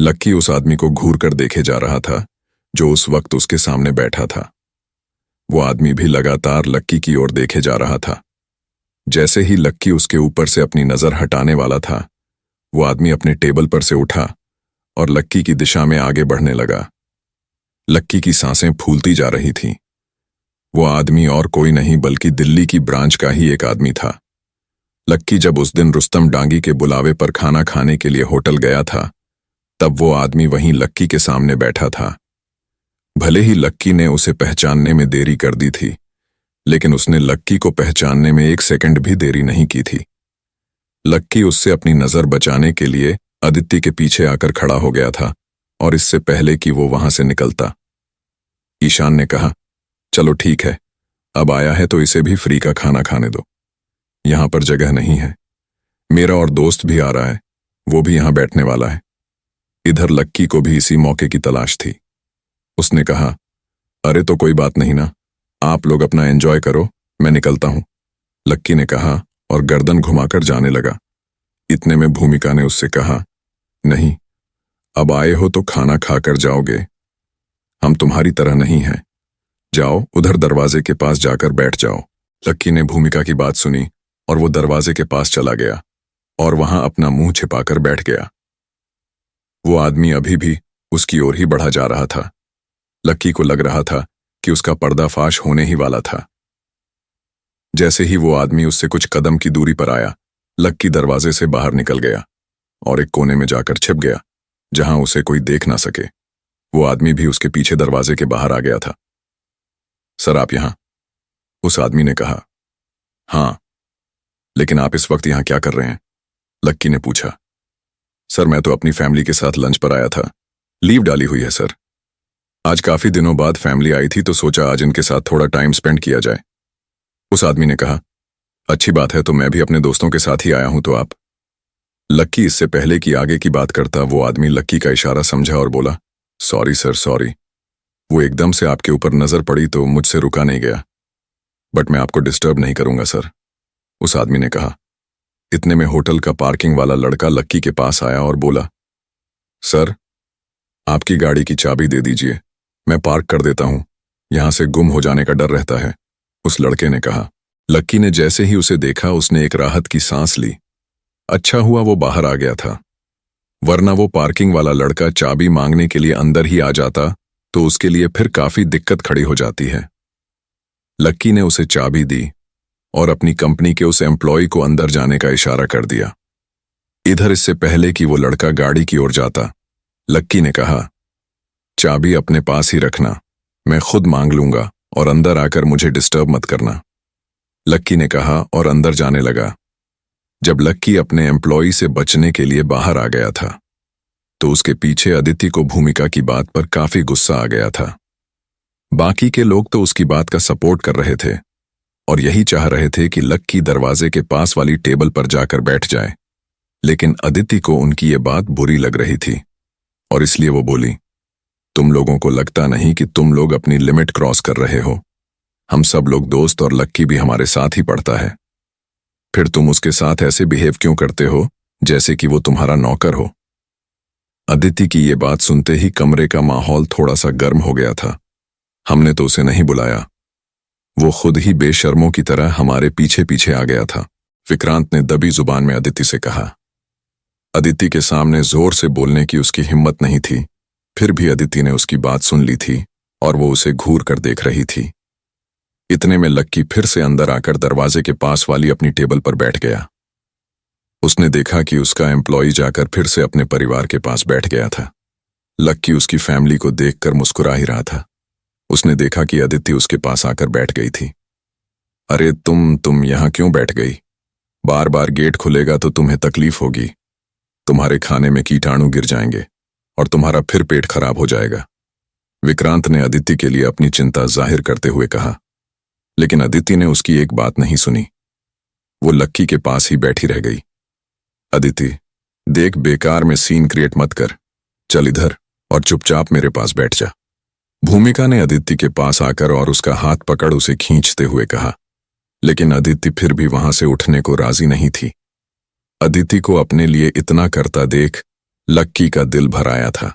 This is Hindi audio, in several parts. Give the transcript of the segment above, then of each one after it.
लक्की उस आदमी को घूर कर देखे जा रहा था जो उस वक्त उसके सामने बैठा था। वो आदमी भी लगातार लक्की की ओर देखे जा रहा था। जैसे ही लक्की उसके ऊपर से अपनी नजर हटाने वाला था, वो आदमी अपने टेबल पर से उठा और लक्की की दिशा में आगे बढ़ने लगा। लक्की की सांसें फूलती जा रही थीं। वो आदमी और कोई नहीं बल्कि दिल्ली की ब्रांच का ही एक आदमी था। लक्की जब उस दिन रुस्तम डांगी के बुलावे पर खाना खाने के लिए होटल गया था, तब वो आदमी वहीं लक्की के सामने बैठा था। भले ही लक्की ने उसे पहचानने में देरी कर दी थी, लेकिन उसने लक्की को पहचानने में 1 सेकंड भी देरी नहीं की थी। लक्की उससे अपनी नजर बचाने के लिए आदित्य के पीछे आकर खड़ा हो गया था, और इससे पहले कि वो वहां से निकलता, ईशान ने कहा, चलो ठीक है, अब आया है तो इसे भी फ्री का खाना खाने दो। यहां पर जगह नहीं है। मेरा और दोस्त भी आ रहा है, वो भी यहां बैठने वाला है। इधर लक्की को भी इसी मौके की तलाश थी। उसने कहा, अरे तो कोई बात नहीं ना, आप लोग अपना एंजॉय करो, मैं निकलता हूं। लक्की ने कहा और गर्दन घुमाकर जाने लगा। इतने में भूमिका ने उससे कहा, नहीं, अब आए हो तो खाना खाकर जाओगे, हम तुम्हारी तरह नहीं हैं। जाओ उधर दरवाजे के पास जाकर बैठ जाओ। लक्की ने भूमिका की बात सुनी और वो दरवाजे के पास चला गया और वहां अपना मुंह छिपाकर बैठ गया। वो आदमी अभी भी उसकी ओर ही बढ़ा जा रहा था। लक्की को लग रहा था कि उसका पर्दाफाश होने ही वाला था। जैसे ही वो आदमी उससे कुछ कदम की दूरी पर आया, लक्की दरवाजे से बाहर निकल गया और एक कोने में जाकर छिप गया, जहां उसे कोई देख ना सके। वो आदमी भी उसके पीछे दरवाजे के बाहर आ गया था। सर आप यहां? उस आदमी ने कहा। हां, लेकिन आप इस वक्त यहां क्या कर रहे हैं? लक्की ने पूछा। सर मैं तो अपनी फैमिली के साथ लंच पर आया था, लीव डाली हुई है सर। आज काफी दिनों बाद फैमिली आई थी तो सोचा आज इनके साथ थोड़ा टाइम स्पेंड किया जाए। उस आदमी ने कहा, अच्छी बात है, तो मैं भी अपने दोस्तों के साथ ही आया हूं तो आप। लक्की इससे पहले कि आगे की बात करता, वो आदमी लक्की का इशारा समझा और बोला, सॉरी सर सॉरी, वो एकदम से आपके ऊपर नजर पड़ी तो मुझसे रुका नहीं गया, बट मैं आपको डिस्टर्ब नहीं करूंगा सर। उस आदमी ने कहा। इतने में होटल का पार्किंग वाला लड़का लक्की के पास आया और बोला, सर आपकी गाड़ी की चाबी दे दीजिए, मैं पार्क कर देता हूं, यहां से गुम हो जाने का डर रहता है। उस लड़के ने कहा। लक्की ने जैसे ही उसे देखा, उसने एक राहत की सांस ली। अच्छा हुआ वो बाहर आ गया था, वरना वो पार्किंग वाला लड़का चाबी मांगने के लिए अंदर ही आ जाता तो उसके लिए फिर काफी दिक्कत खड़ी हो जाती है। लक्की ने उसे चाबी दी और अपनी कंपनी के उस एम्प्लॉय को अंदर जाने का इशारा कर दिया। इधर इससे पहले कि वो लड़का गाड़ी की ओर जाता, लक्की ने कहा, चाबी अपने पास ही रखना, मैं खुद मांग लूंगा और अंदर आकर मुझे डिस्टर्ब मत करना। लक्की ने कहा और अंदर जाने लगा। जब लक्की अपने एम्प्लॉय से बचने के लिए बाहर आ गया था, तो उसके पीछे अदिति को भूमिका की बात पर काफी गुस्सा आ गया था। बाकी के लोग तो उसकी बात का सपोर्ट कर रहे थे और यही चाह रहे थे कि लक्की दरवाजे के पास वाली टेबल पर जाकर बैठ जाए, लेकिन अदिति को उनकी ये बात बुरी लग रही थी और इसलिए वो बोली, तुम लोगों को लगता नहीं कि तुम लोग अपनी लिमिट क्रॉस कर रहे हो? हम सब लोग दोस्त और लक्की भी हमारे साथ ही पढ़ता है, फिर तुम उसके साथ ऐसे बिहेव क्यों करते हो जैसे कि वो तुम्हारा नौकर हो? अदिति की ये बात सुनते ही कमरे का माहौल थोड़ा सा गर्म हो गया था। हमने तो उसे नहीं बुलाया, वो खुद ही बेशर्मों की तरह हमारे पीछे पीछे आ गया था, विक्रांत ने दबी जुबान में अदिति से कहा। अदिति के सामने जोर से बोलने की उसकी हिम्मत नहीं थी, फिर भी अदिति ने उसकी बात सुन ली थी और वो उसे घूर कर देख रही थी। इतने में लक्की फिर से अंदर आकर दरवाजे के पास वाली अपनी टेबल पर बैठ गया। उसने देखा कि उसका एम्प्लॉय जाकर फिर से अपने परिवार के पास बैठ गया था। लक्की उसकी फैमिली को देखकर मुस्कुरा ही रहा था। उसने देखा कि अदिति उसके पास आकर बैठ गई थी। अरे तुम यहां क्यों बैठ गई? बार बार गेट खुलेगा तो तुम्हें तकलीफ होगी, तुम्हारे खाने में कीटाणु गिर जाएंगे और तुम्हारा फिर पेट खराब हो जाएगा। विक्रांत ने अदिति के लिए अपनी चिंता जाहिर करते हुए कहा, लेकिन अदिति ने उसकी एक बात नहीं सुनी। वो लक्की के पास ही बैठी रह गई। अदिति देख, बेकार में सीन क्रिएट मत कर, चल इधर और चुपचाप मेरे पास बैठ जा। भूमिका ने अदिति के पास आकर और उसका हाथ पकड़ उसे खींचते हुए कहा, लेकिन अदिति फिर भी वहां से उठने को राजी नहीं थी। अदिति को अपने लिए इतना करता देख लक्की का दिल भर आया था।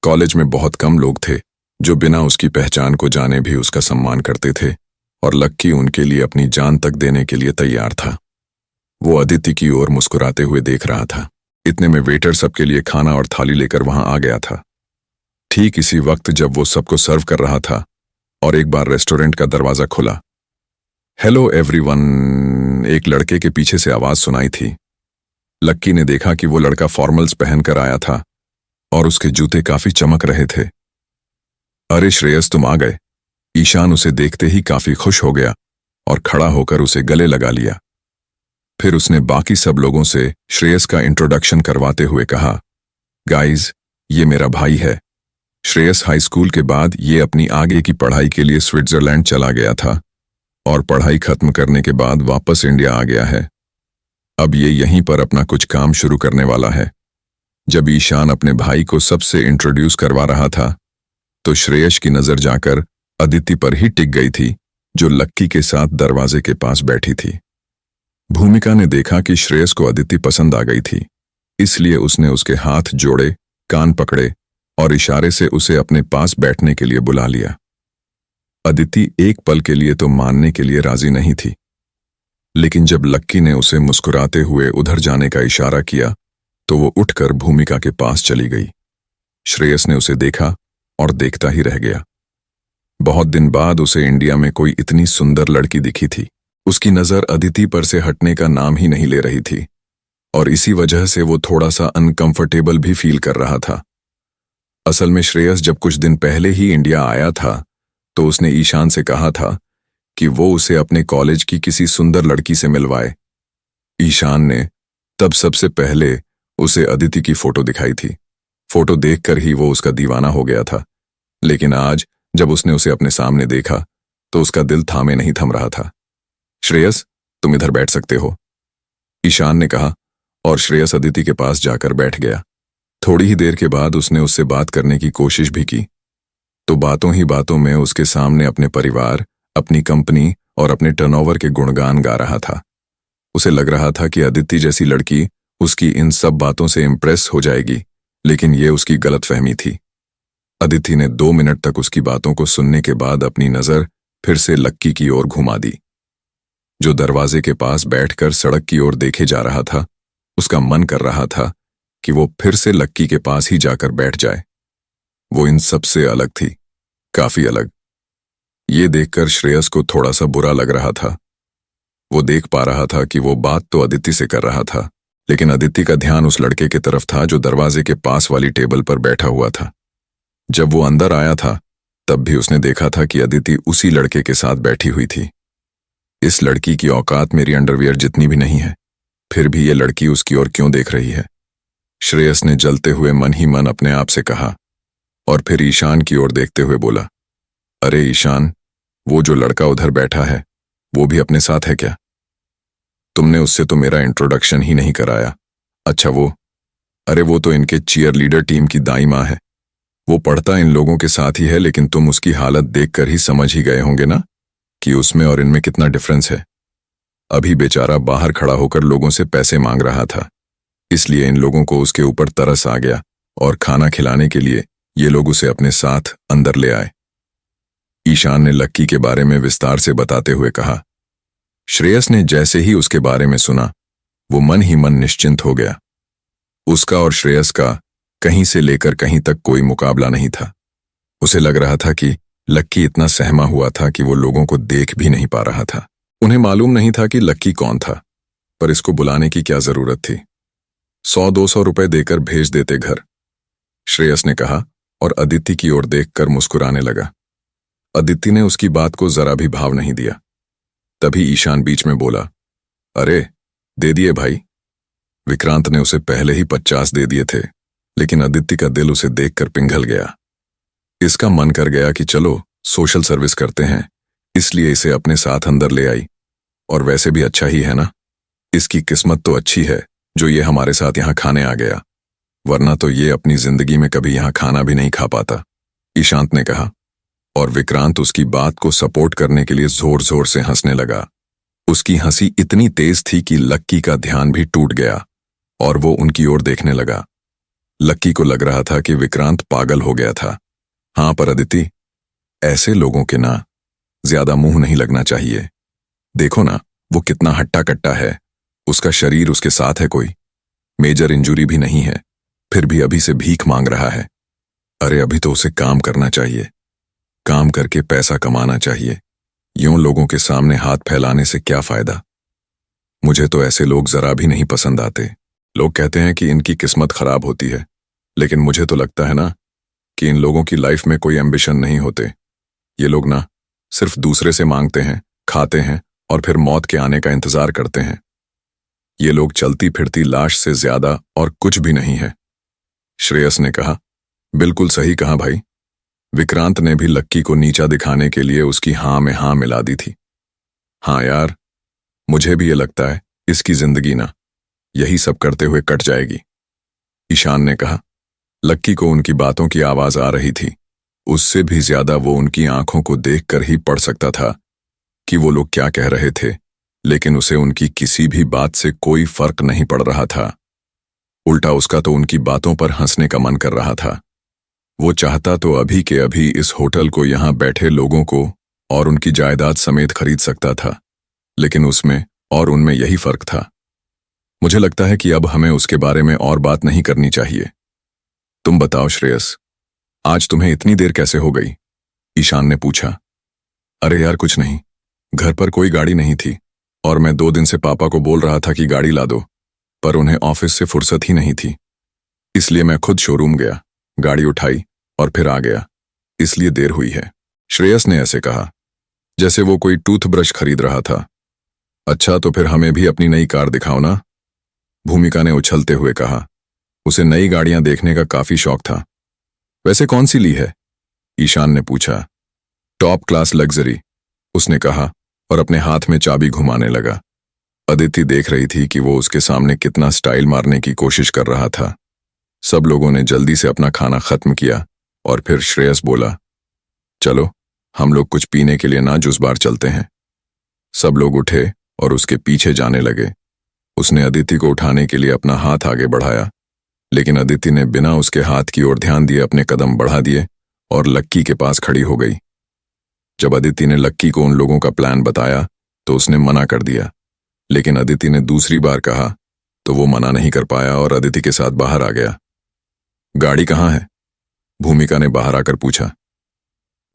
कॉलेज में बहुत कम लोग थे जो बिना उसकी पहचान को जाने भी उसका सम्मान करते थे, और लक्की उनके लिए अपनी जान तक देने के लिए तैयार था। वो अदिति की ओर मुस्कुराते हुए देख रहा था। इतने में वेटर सबके लिए खाना और थाली लेकर वहां आ गया था। ठीक इसी वक्त जब वो सबको सर्व कर रहा था और एक बार रेस्टोरेंट का दरवाजा खुला। हेलो एवरीवन, एक लड़के के पीछे से आवाज सुनाई थी। लक्की ने देखा कि वो लड़का फॉर्मल्स पहनकर आया था और उसके जूते काफी चमक रहे थे। अरे श्रेयस, तुम आ गए। ईशान उसे देखते ही काफी खुश हो गया और खड़ा होकर उसे गले लगा लिया। फिर उसने बाकी सब लोगों से श्रेयस का इंट्रोडक्शन करवाते हुए कहा, गाइज, ये मेरा भाई है। श्रेयस हाई स्कूल के बाद ये अपनी आगे की पढ़ाई के लिए स्विट्जरलैंड चला गया था और पढ़ाई खत्म करने के बाद वापस इंडिया आ गया है। अब ये यहीं पर अपना कुछ काम शुरू करने वाला है। जब ईशान अपने भाई को सबसे इंट्रोड्यूस करवा रहा था तो श्रेयस की नजर जाकर अदिति पर ही टिक गई थी, जो लक्की के साथ दरवाजे के पास बैठी थी। भूमिका ने देखा कि श्रेयस को अदिति पसंद आ गई थी, इसलिए उसने उसके हाथ जोड़े, कान पकड़े और इशारे से उसे अपने पास बैठने के लिए बुला लिया। अदिति एक पल के लिए तो मानने के लिए राजी नहीं थी, लेकिन जब लक्की ने उसे मुस्कुराते हुए उधर जाने का इशारा किया तो वो उठकर भूमिका के पास चली गई। श्रेयस ने उसे देखा और देखता ही रह गया। बहुत दिन बाद उसे इंडिया में कोई इतनी सुंदर लड़की दिखी थी। उसकी नजर अदिति पर से हटने का नाम ही नहीं ले रही थी और इसी वजह से वो थोड़ा सा अनकंफर्टेबल भी फील कर रहा था। असल में श्रेयस जब कुछ दिन पहले ही इंडिया आया था तो उसने ईशान से कहा था कि वो उसे अपने कॉलेज की किसी सुंदर लड़की से मिलवाए। ईशान ने तब सबसे पहले उसे अदिति की फोटो दिखाई थी। फोटो देखकर ही वो उसका दीवाना हो गया था, लेकिन आज जब उसने उसे अपने सामने देखा तो उसका दिल थामे नहीं थम रहा था। श्रेयस, तुम इधर बैठ सकते हो, ईशान ने कहा और श्रेयस अदिति के पास जाकर बैठ गया। थोड़ी ही देर के बाद उसने उससे बात करने की कोशिश भी की, तो बातों ही बातों में उसके सामने अपने परिवार, अपनी कंपनी और अपने टर्नओवर के गुणगान गा रहा था। उसे लग रहा था कि अदिति जैसी लड़की उसकी इन सब बातों से इम्प्रेस हो जाएगी, लेकिन ये उसकी गलतफहमी थी। अदिति ने 2 मिनट तक उसकी बातों को सुनने के बाद अपनी नजर फिर से लक्की की ओर घुमा दी, जो दरवाजे के पास बैठकर सड़क की ओर देखे जा रहा था। उसका मन कर रहा था कि वो फिर से लक्की के पास ही जाकर बैठ जाए। वो इन सब से अलग थी, काफी अलग। ये देखकर श्रेयस को थोड़ा सा बुरा लग रहा था। वो देख पा रहा था कि वो बात तो अदिति से कर रहा था, लेकिन अदिति का ध्यान उस लड़के की तरफ था जो दरवाजे के पास वाली टेबल पर बैठा हुआ था। जब वो अंदर आया था तब भी उसने देखा था कि अदिति उसी लड़के के साथ बैठी हुई थी। इस लड़की की औकात मेरी अंडरवियर जितनी भी नहीं है, फिर भी ये लड़की उसकी ओर क्यों देख रही है? श्रेयस ने जलते हुए मन ही मन अपने आप से कहा और फिर ईशान की ओर देखते हुए बोला, अरे ईशान, वो जो लड़का उधर बैठा है वो भी अपने साथ है क्या? तुमने उससे तो मेरा इंट्रोडक्शन ही नहीं कराया। अच्छा अरे वो तो इनके चीयर लीडर टीम की दाई माँ है। वो पढ़ता इन लोगों के साथ ही है, लेकिन तुम उसकी हालत देखकर ही समझ ही गए होंगे ना कि उसमें और इनमें कितना डिफरेंस है। अभी बेचारा बाहर खड़ा होकर लोगों से पैसे मांग रहा था, इसलिए इन लोगों को उसके ऊपर तरस आ गया और खाना खिलाने के लिए ये लोग उसे अपने साथ अंदर ले आए। ईशान ने लक्की के बारे में विस्तार से बताते हुए कहा। श्रेयस ने जैसे ही उसके बारे में सुना वो मन ही मन निश्चिंत हो गया। उसका और श्रेयस का कहीं से लेकर कहीं तक कोई मुकाबला नहीं था। उसे लग रहा था कि लक्की इतना सहमा हुआ था कि वो लोगों को देख भी नहीं पा रहा था। उन्हें मालूम नहीं था कि लक्की कौन था, पर इसको बुलाने की क्या जरूरत थी। 100-200 रुपए देकर भेज देते घर, श्रेयस ने कहा और अदिति की ओर देखकर मुस्कुराने लगा। अदिति ने उसकी बात को जरा भी भाव नहीं दिया। तभी ईशान बीच में बोला, अरे दे दिए भाई। विक्रांत ने उसे पहले ही 50 दे दिए थे, लेकिन अदिति का दिल उसे देखकर पिघल गया। इसका मन कर गया कि चलो सोशल सर्विस करते हैं, इसलिए इसे अपने साथ अंदर ले आई। और वैसे भी अच्छा ही है ना, इसकी किस्मत तो अच्छी है जो ये हमारे साथ यहाँ खाने आ गया, वरना तो ये अपनी जिंदगी में कभी यहाँ खाना भी नहीं खा पाता, ईशांत ने कहा। और विक्रांत उसकी बात को सपोर्ट करने के लिए जोर जोर से हंसने लगा। उसकी हंसी इतनी तेज थी कि लक्की का ध्यान भी टूट गया और वो उनकी ओर देखने लगा। लक्की को लग रहा था कि विक्रांत पागल हो गया था। हाँ, पर अदिति, ऐसे लोगों के ना ज्यादा मुंह नहीं लगना चाहिए। देखो ना, वो कितना हट्टा कट्टा है। उसका शरीर उसके साथ है, कोई मेजर इंजुरी भी नहीं है, फिर भी अभी से भीख मांग रहा है। अरे अभी तो उसे काम करना चाहिए, काम करके पैसा कमाना चाहिए। यूं लोगों के सामने हाथ फैलाने से क्या फायदा। मुझे तो ऐसे लोग जरा भी नहीं पसंद आते। लोग कहते हैं कि इनकी किस्मत खराब होती है, लेकिन मुझे तो लगता है ना कि इन लोगों की लाइफ में कोई एम्बिशन नहीं होते। ये लोग ना सिर्फ दूसरे से मांगते हैं, खाते हैं और फिर मौत के आने का इंतजार करते हैं। ये लोग चलती फिरती लाश से ज्यादा और कुछ भी नहीं है। श्रेयस ने कहा, बिल्कुल सही कहा भाई। विक्रांत ने भी लक्की को नीचा दिखाने के लिए उसकी हां में हां मिला दी थी। हाँ यार, मुझे भी ये लगता है इसकी जिंदगी ना यही सब करते हुए कट जाएगी। ईशान ने कहा। लक्की को उनकी बातों की आवाज आ रही थी। उससे भी ज्यादा वो उनकी आंखों को देखकर ही पढ़ सकता था कि वो लोग क्या कह रहे थे, लेकिन उसे उनकी किसी भी बात से कोई फर्क नहीं पड़ रहा था। उल्टा उसका तो उनकी बातों पर हंसने का मन कर रहा था। वो चाहता तो अभी के अभी इस होटल को यहां बैठे लोगों को और उनकी जायदाद समेत खरीद सकता था, लेकिन उसमें और उनमें यही फर्क था। मुझे लगता है कि अब हमें उसके बारे में और बात नहीं करनी चाहिए। तुम बताओ श्रेयस, आज तुम्हें इतनी देर कैसे हो गई? ईशान ने पूछा। अरे यार कुछ नहीं, घर पर कोई गाड़ी नहीं थी और मैं 2 दिन से पापा को बोल रहा था कि गाड़ी ला दो, पर उन्हें ऑफिस से फुर्सत ही नहीं थी। इसलिए मैं खुद शोरूम गया, गाड़ी उठाई और फिर आ गया, इसलिए देर हुई है। श्रेयस ने ऐसे कहा जैसे वो कोई टूथब्रश खरीद रहा था। अच्छा, तो फिर हमें भी अपनी नई कार दिखाओ ना, भूमिका ने उछलते हुए कहा। उसे नई गाड़ियां देखने का काफी शौक था। वैसे कौन सी ली है? ईशान ने पूछा। टॉप क्लास लग्जरी, उसने कहा और अपने हाथ में चाबी घुमाने लगा। अदिति देख रही थी कि वो उसके सामने कितना स्टाइल मारने की कोशिश कर रहा था। सब लोगों ने जल्दी से अपना खाना खत्म किया और फिर श्रेयस बोला, चलो हम लोग कुछ पीने के लिए ना जूस बार चलते हैं। सब लोग उठे और उसके पीछे जाने लगे। उसने अदिति को उठाने के लिए अपना हाथ आगे बढ़ाया, लेकिन अदिति ने बिना उसके हाथ की ओर ध्यान दिए अपने कदम बढ़ा दिए और लक्की के पास खड़ी हो गई। जब अदिति ने लक्की को उन लोगों का प्लान बताया तो उसने मना कर दिया, लेकिन अदिति ने दूसरी बार कहा तो वो मना नहीं कर पाया और अदिति के साथ बाहर आ गया। गाड़ी कहाँ है? भूमिका ने बाहर आकर पूछा।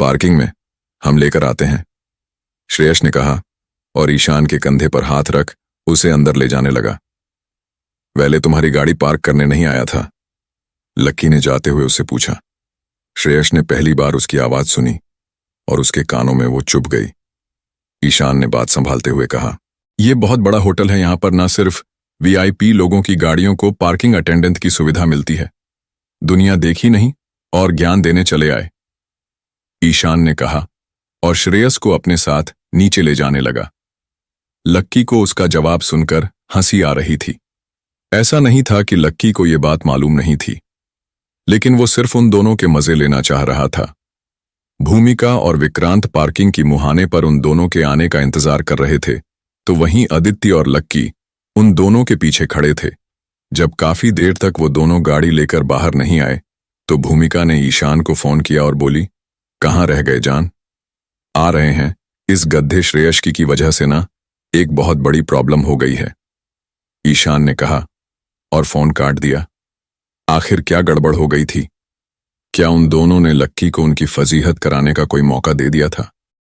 पार्किंग में, हम लेकर आते हैं, श्रेयस ने कहा और ईशान के कंधे पर हाथ रख उसे अंदर ले जाने लगा। पहले तुम्हारी गाड़ी पार्क करने नहीं आया था? लक्की ने जाते हुए उससे पूछा। श्रेयस ने पहली बार उसकी आवाज सुनी और उसके कानों में वो चुभ गई। ईशान ने बात संभालते हुए कहा, यह बहुत बड़ा होटल है, यहां पर ना सिर्फ वीआईपी लोगों की गाड़ियों को पार्किंग अटेंडेंट की सुविधा मिलती है। दुनिया देखी नहीं और ज्ञान देने चले आए, ईशान ने कहा और श्रेयस को अपने साथ नीचे ले जाने लगा। लक्की को उसका जवाब सुनकर हंसी आ रही थी। ऐसा नहीं था कि लक्की को यह बात मालूम नहीं थी, लेकिन वो सिर्फ उन दोनों के मजे लेना चाह रहा था। भूमिका और विक्रांत पार्किंग की मुहाने पर उन दोनों के आने का इंतजार कर रहे थे, तो वहीं आदित्य और लक्की उन दोनों के पीछे खड़े थे। जब काफी देर तक वो दोनों गाड़ी लेकर बाहर नहीं आए तो भूमिका ने ईशान को फोन किया और बोली, कहाँ रह गए जान? आ रहे हैं, इस गद्धे श्रेयस की वजह से ना एक बहुत बड़ी प्रॉब्लम हो गई है, ईशान ने कहा और फोन काट दिया। आखिर क्या गड़बड़ हो गई थी? क्या उन दोनों ने लक्की को उनकी फजीहत कराने का कोई मौका दे दिया था?